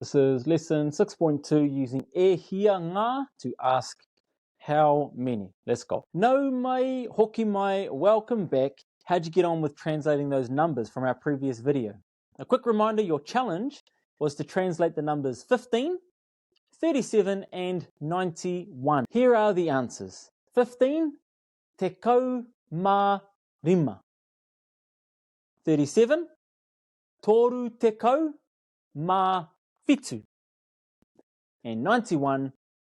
This is lesson 6.2 using e hia ngā to ask how many. Let's go. Nau mai, hoki mai, welcome back. How'd you get on with translating those numbers from our previous video? A quick reminder, your challenge was to translate the numbers 15, 37 and 91. Here are the answers. 15, te kau mā rima. 37, toru te kau mā whitu. And 91,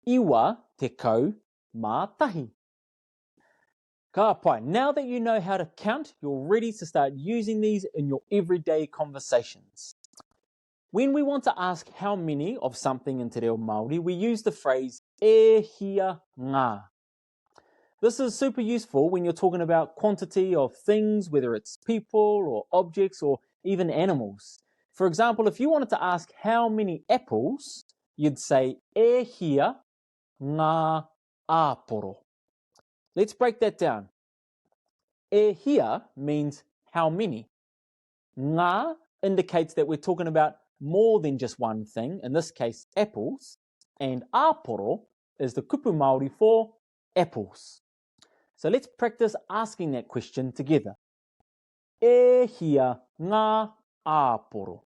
iwa te kau mā tahi. Ka pai. Now that you know how to count, you're ready to start using these in your everyday conversations. When we want to ask how many of something in te reo Māori, we use the phrase e hia ngā. This is super useful when you're talking about quantity of things, whether it's people or objects or even animals. For example, if you wanted to ask how many apples, you'd say e hia ngā āporo. Let's break that down. E hia means how many. Ngā indicates that we're talking about more than just one thing, in this case apples, and āporo is the kupu Māori for apples. So let's practice asking that question together. E hia ngā āporo.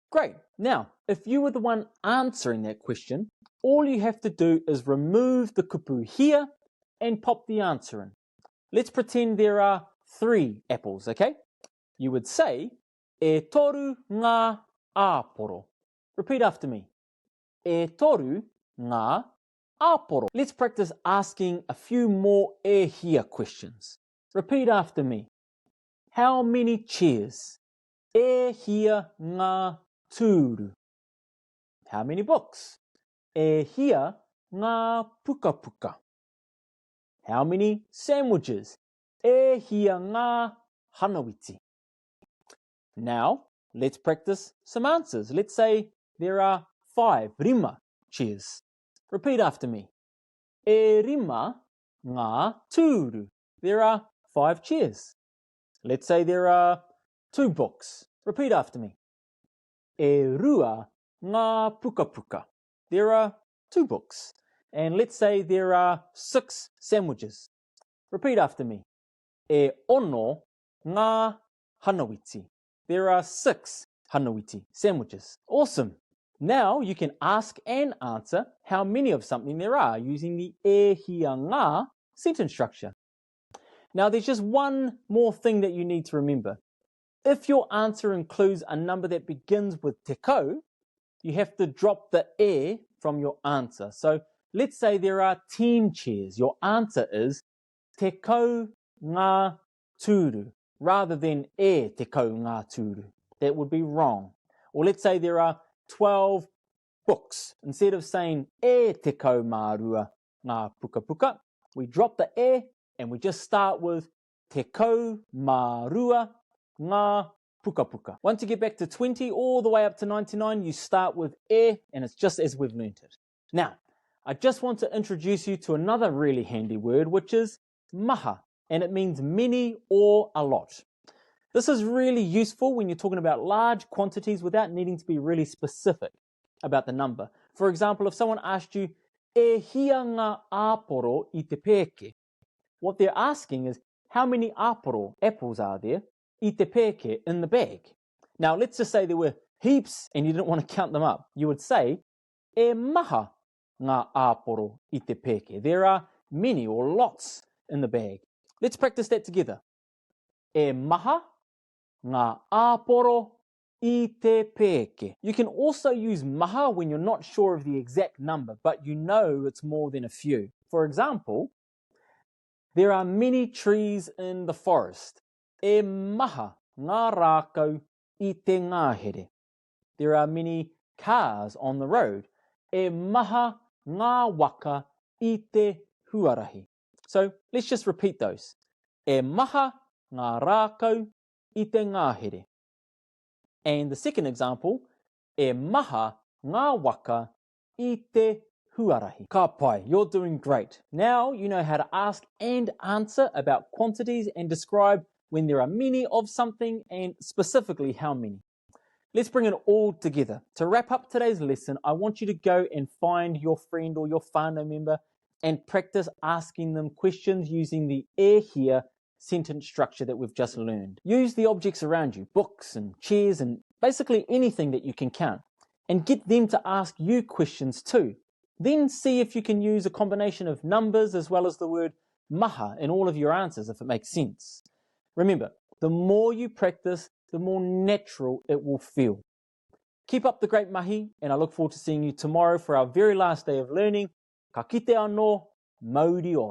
Great. Now, if you were the one answering that question, all you have to do is remove the kupu here and pop the answer in. Let's pretend there are 3 apples, okay? You would say, e toru ngā āporo. Repeat after me. E toru ngā āporo. Let's practice asking a few more e hia questions. Repeat after me. How many chairs? E hia ngā tūru. How many books? E hia ngā puka puka. How many sandwiches? E hia ngā hanawiti. Now, let's practice some answers. Let's say there are 5 rima chairs. Repeat after me. E rima ngā tūru. There are 5 chairs. Let's say there are 2 books. Repeat after me. E rua ngā puka puka. There are 2 books. And let's say there are 6 sandwiches. Repeat after me. E ono ngā hanawiti. There are 6 hanawiti sandwiches. Awesome. Now you can ask and answer how many of something there are using the e hia ngā sentence structure. Now there's just one more thing that you need to remember. If your answer includes a number that begins with te kau, you have to drop the e from your answer. So let's say there are 10 chairs. Your answer is te kau ngā tūru rather than e te kau ngā tūru. That would be wrong. Or let's say there are 12 books. Instead of saying e te kau mā rua ngā puka puka, we drop the e and we just start with te kau mā rua ngā puka puka. Once you get back to 20 all the way up to 99, you start with e and it's just as we've learnt it. Now, I just want to introduce you to another really handy word, which is maha, and it means many or a lot. This is really useful when you're talking about large quantities without needing to be really specific about the number. For example, if someone asked you, e hia ngā āporo I te pēke, what they're asking is, how many āporo, apples, are there I te pēke, in the bag? Now, let's just say there were heaps and you didn't want to count them up. You would say, e maha ngā āporo I te pēke. There are many or lots in the bag. Let's practice that together. E maha ngā āporo I te pēke. You can also use maha when you're not sure of the exact number, but you know it's more than a few. For example, there are many trees in the forest. E maha ngā rākau I te ngahere. There are many cars on the road. E maha ngā waka I te huarahi. So let's just repeat those. E maha ngā rākau I te ngahere. And the second example, e maha ngā waka I te huarahi. Ka pai, you're doing great. Now you know how to ask and answer about quantities and describe when there are many of something and specifically how many. Let's bring it all together. To wrap up today's lesson, I want you to go and find your friend or your whānau member and practice asking them questions using the here sentence structure that we've just learned. Use the objects around you, books and chairs and basically anything that you can count, and get them to ask you questions too. Then see if you can use a combination of numbers as well as the word maha in all of your answers, if it makes sense. Remember, the more you practice, the more natural it will feel. Keep up the great mahi, and I look forward to seeing you tomorrow for our very last day of learning. Ka kite anō, Māori ora.